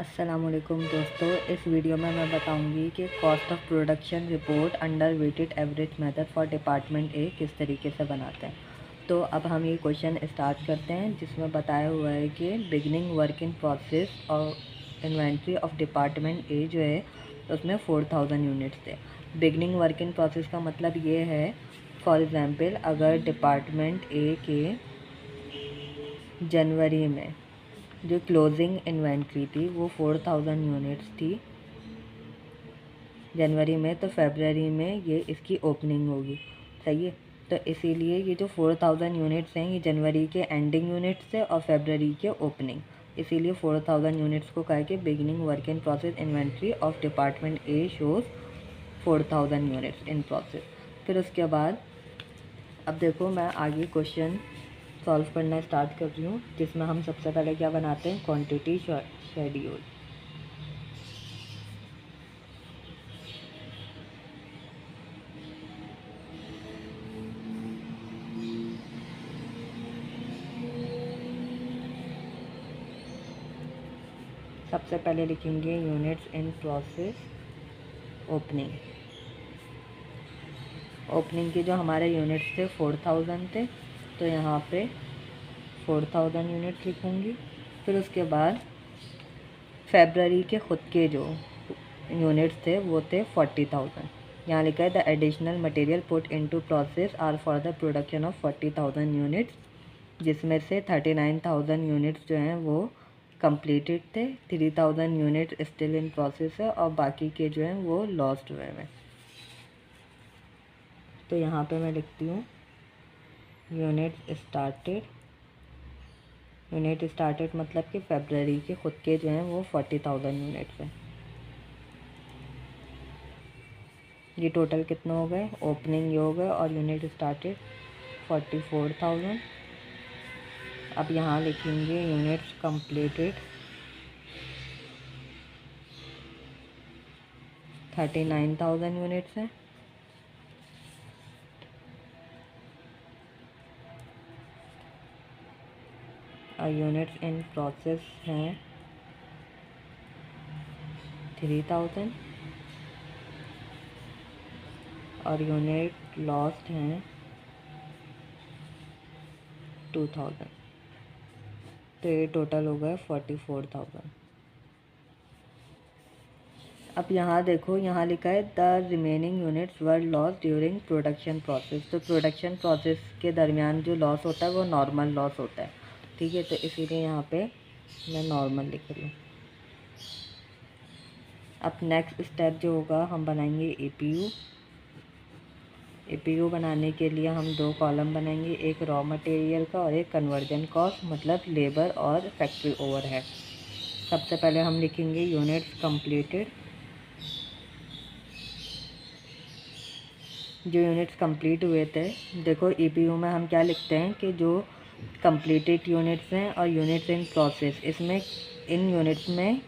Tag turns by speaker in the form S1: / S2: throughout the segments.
S1: अस्सलामुअलैकुम दोस्तों, इस वीडियो में मैं बताऊंगी कि cost of production report under weighted average method for department A किस तरीके से बनाते हैं। तो अब हम ये क्वेश्चन स्टार्ट करते हैं, जिसमें बताया हुआ है कि बिगनिंग वर्क इन प्रोसेस और इन्वेंट्री ऑफ डिपार्टमेंट ए जो है उसमें 4000 यूनिट्स थे। बिगनिंग वर्क इन प्रोसेस का मतलब ये है, फॉर एग्ज़ाम्पल अगर डिपार्टमेंट ए के जनवरी में जो क्लोजिंग इन्वेंट्री थी वो 4000 यूनिट्स थी जनवरी में, तो फरवरी में ये इसकी ओपनिंग होगी। सही है। तो इसीलिए ये जो 4000 यूनिट्स हैं ये जनवरी के एंडिंग यूनिट्स है और फरवरी के ओपनिंग, इसीलिए 4000 यूनिट्स को कह के beginning work in process inventory of department A shows 4000 units in process. फिर उसके बाद अब देखो मैं आगे क्वेश्चन सॉल्व करना स्टार्ट कर रही हूँ, जिसमें हम सबसे पहले क्या बनाते हैं, क्वांटिटी शेड्यूल। सबसे पहले लिखेंगे units in process opening. Opening के जो हमारे यूनिट्स थे 4000 थे, तो यहाँ पे 4000 यूनिट्स लिखूँगी। फिर उसके बाद फरवरी के ख़ुद के जो यूनिट्स थे वो थे 40000। यहाँ लिखा है the additional material put into process are for the production of 40000 units, जिसमें से 39000 यूनिट्स जो हैं वो कंप्लीटेड थे, 3000 यूनिट स्टिल इन प्रोसेस है और बाकी के जो हैं वो लॉस्ट हुए हैं। तो यहाँ पे मैं लिखती हूँ यूनिट स्टार्टेड मतलब कि फरवरी के ख़ुद के जो हैं वो 40000 यूनिट्स हैं। ये टोटल कितने हो गए, ओपनिंग ये हो गए और यूनिट स्टार्टेड 44000। अब यहाँ लिखेंगे यूनिट्स कंप्लीटेड 39000 यूनिट्स हैं। और यूनिट्स इन प्रोसेस हैं 3000 और यूनिट लॉस्ट हैं 2000। तो ये टोटल हो गया 44000। अब यहाँ देखो, यहाँ लिखा है the remaining units were loss during production process. तो प्रोडक्शन प्रोसेस के दरमियान जो लॉस होता है वो नॉर्मल लॉस होता है। ठीक है, तो इसीलिए यहाँ पे मैं नॉर्मल लिख रही हूँ। अब नेक्स्ट स्टेप जो होगा, हम बनाएंगे एपीयू। एपीयू बनाने के लिए हम दो कॉलम बनाएंगे, एक रॉ मटेरियल का और एक कन्वर्जन कॉस्ट मतलब लेबर और फैक्ट्री ओवरहेड। सबसे पहले हम लिखेंगे यूनिट्स कंप्लीटेड। जो यूनिट्स कंप्लीट हुए थे, देखो ईपीयू में हम क्या लिखते हैं कि जो कंप्लीटेड यूनिट्स हैं और यूनिट्स इन प्रोसेस, इसमें इन यूनिट्स में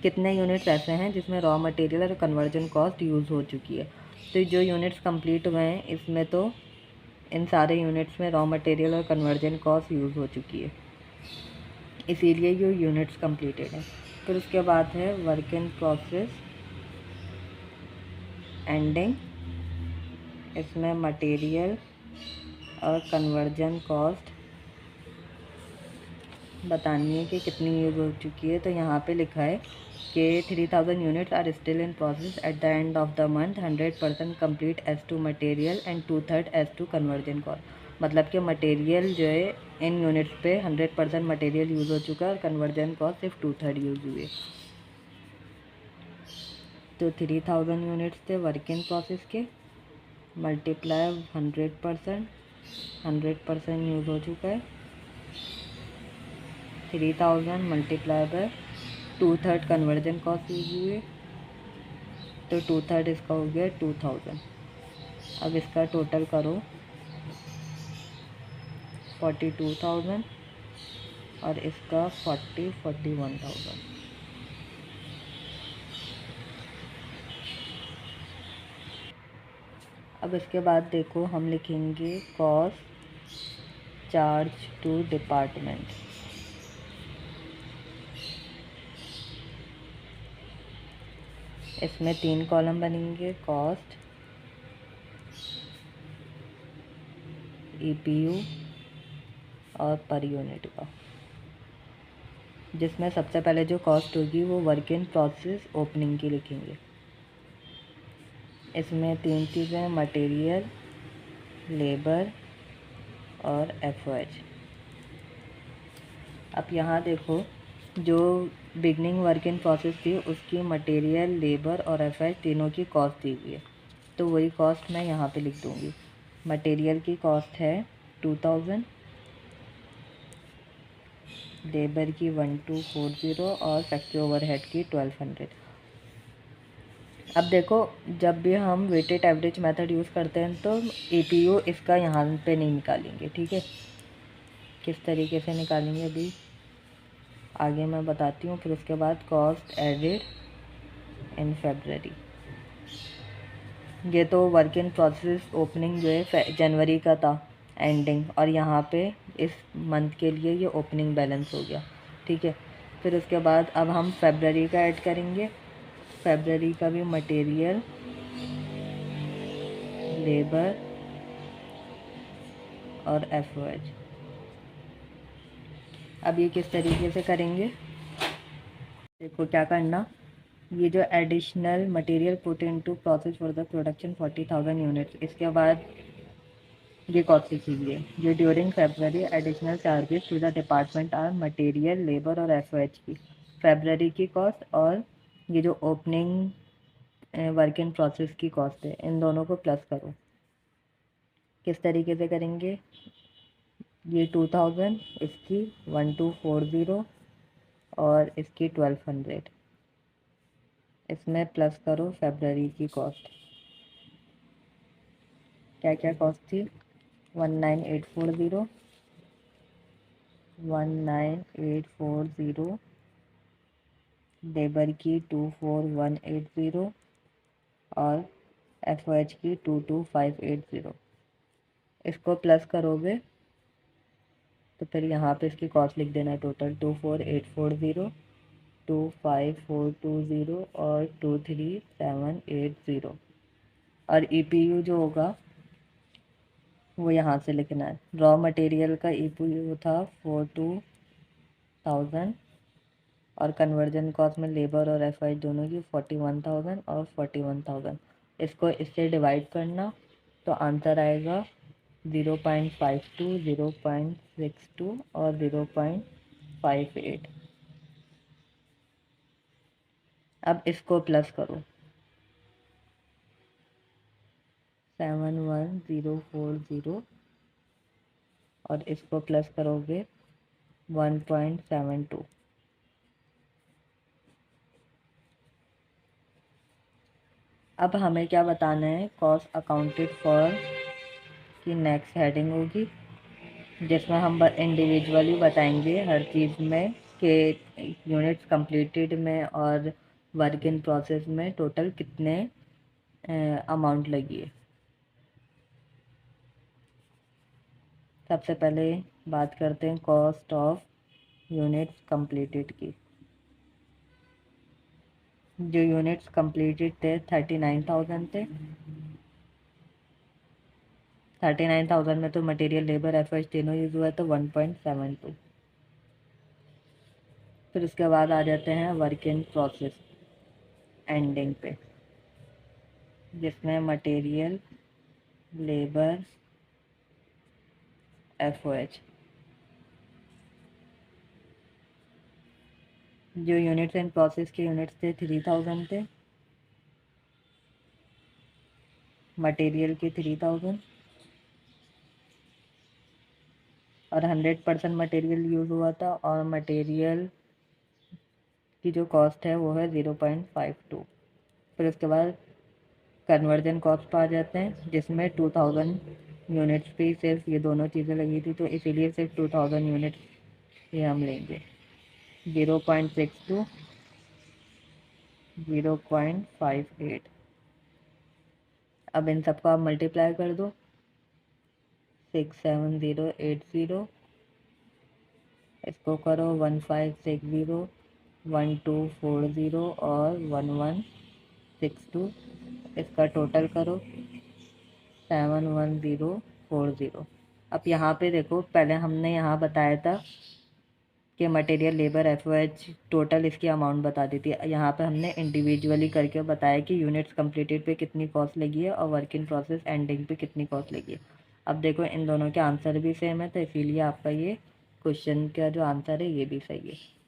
S1: कितने यूनिट्स ऐसे हैं जिसमें रॉ मटेरियल और कन्वर्जन कॉस्ट यूज़ हो चुकी है। तो जो यूनिट्स कंप्लीट हुए हैं इसमें तो इन सारे यूनिट्स में रॉ मटेरियल और कन्वर्जन कॉस्ट यूज़ हो चुकी है, इसीलिए ये यूनिट्स कंप्लीटेड है। फिर उसके बाद है वर्क इन प्रोसेस एंडिंग। इसमें मटेरियल और कन्वर्जन कॉस्ट बतानी है कि कितनी यूज़ हो चुकी है। तो यहाँ पे लिखा है कि 3000 units are still in process at the end of the month, 100% complete as to material and 2/3 as to conversion cost. मतलब कि मटेरियल जो है इन यूनिट्स पे 100% मटेरियल यूज़ हो चुका है और कन्वर्जन कॉस्ट सिर्फ 2/3 यूज़ हुई है। तो 3000 यूनिट्स थे वर्क इन प्रोसेस के, मल्टीप्लाई 100% यूज़ हो चुका है। 3000 multiply by 2/3 conversion cost use हुए, तो 2/3 इसका हो गया 2000। अब इसका टोटल करो 42000 और इसका 41,000। अब इसके बाद देखो हम लिखेंगे कॉस्ट चार्ज टू डिपार्टमेंट। इसमें 3 कॉलम बनेंगे, कॉस्ट, ईपीयू और पर यूनिट का, जिसमें सबसे पहले जो कॉस्ट होगी वो वर्क इन प्रोसेस ओपनिंग की लिखेंगे। इसमें 3 चीज़ें, मटेरियल, लेबर और एफओएच। अब यहाँ देखो, जो बिगनिंग वर्क इन प्रोसेस थी उसकी मटेरियल, लेबर और एफओएच तीनों की कॉस्ट दी हुई है, तो वही कॉस्ट मैं यहाँ पे लिख दूँगी। मटेरियल की कॉस्ट है 2000, लेबर की 1240 और फैक्ट्री ओवरहेड की 1200। अब देखो, जब भी हम वेटेड एवरेज मेथड यूज़ करते हैं तो एपीयू इसका यहाँ पे नहीं निकालेंगे, ठीक है। किस तरीके से निकालेंगे अभी आगे मैं बताती हूँ। फिर उसके बाद कॉस्ट एडेड इन फरवरी, ये तो वर्क इन प्रोसेस ओपनिंग जो है जनवरी का था एंडिंग, और यहाँ पे इस मंथ के लिए ये ओपनिंग बैलेंस हो गया, ठीक है। फिर उसके बाद अब हम फरवरी का ऐड करेंगे। फरवरी का भी मटेरियल, लेबर और एफओएच। अब ये किस तरीके से करेंगे, देखो क्या करना, ये जो additional material put into process for the production 40,000 units, इसके बाद ये कॉस्ट लिखिए, जो during February additional charges to the department are material, labour और एफओएच की फरवरी की कॉस्ट, और ये जो ओपनिंग वर्क इन प्रोसेस की कॉस्ट है, इन दोनों को प्लस करो। किस तरीके से करेंगे, ये 2000, इसकी 1240 और इसकी 1200, इसमें प्लस करो फरवरी की कॉस्ट। क्या क्या कॉस्ट थी, 19840, 19840, लेबर की 24180 और एफओएच की 22580। इसको प्लस करोगे तो फिर यहाँ पे इसकी कॉस्ट लिख देना है, टोटल 24840, 25420 और 23780। और ईपीयू जो होगा वो यहाँ से लिखना है। रॉ मटेरियल का ईपीयू था 42,000 और कन्वर्जन कॉस्ट में लेबर और एफआई दोनों की 41,000 और 41,000। इसको इससे डिवाइड करना तो आंसर आएगा 0.52, 0.62 और 0.58। अब इसको प्लस करो, 71040 और इसको प्लस करोगे 1.72। अब हमें क्या बताना है, कॉस्ट अकाउंटेड फॉर की नेक्स्ट हेडिंग होगी, जिसमें हम इंडिविजुअली बताएंगे हर चीज़ में कि यूनिट्स कंप्लीटेड में और वर्क इन प्रोसेस में टोटल कितने अमाउंट लगी है। सबसे पहले बात करते हैं कॉस्ट ऑफ यूनिट्स कंप्लीटेड की। जो यूनिट्स कंप्लीटेड थे 39,000 थे। 39,000 में तो मटेरियल, लेबर, एफएच तीनों यूज़ हुआ तो 1.72। फिर उसके बाद आ जाते हैं वर्क इन प्रोसेस एंडिंग पे, जिसमें मटेरियल, लेबर, एफओएच। जो यूनिट्स इन प्रोसेस के यूनिट्स थे 3,000 थे, मटेरियल के 3,000 और 100% मटेरियल यूज़ हुआ था, और मटेरियल की जो कॉस्ट है वो है 0.52। फिर उसके बाद कन्वर्जन कॉस्ट पर आ जाते हैं, जिसमें 2000 यूनिट्स पे सिर्फ ये दोनों चीज़ें लगी थी, तो इसीलिए सिर्फ 2000 यूनिट्स ये हम लेंगे। 0.62, 0.58। अब इन सबको आप मल्टीप्लाई कर दो, 67080, इसको करो 1560, 1240 और 11 62, इसका टोटल करो 71040। अब यहाँ पे देखो, पहले हमने यहाँ बताया था कि मटेरियल लेबर एफ टोटल इसकी अमाउंट बता दी थी। यहाँ पे हमने इंडिविजुअली करके बताया कि यूनिट्स कंप्लीटेड पे कितनी कॉस्ट लगी है और वर्क इन प्रोसेस एंडिंग पे कितनी कॉस्ट लगी है। अब देखो इन दोनों के आंसर भी सेम है, तो इसीलिए आपका ये क्वेश्चन का जो आंसर है ये भी सही है।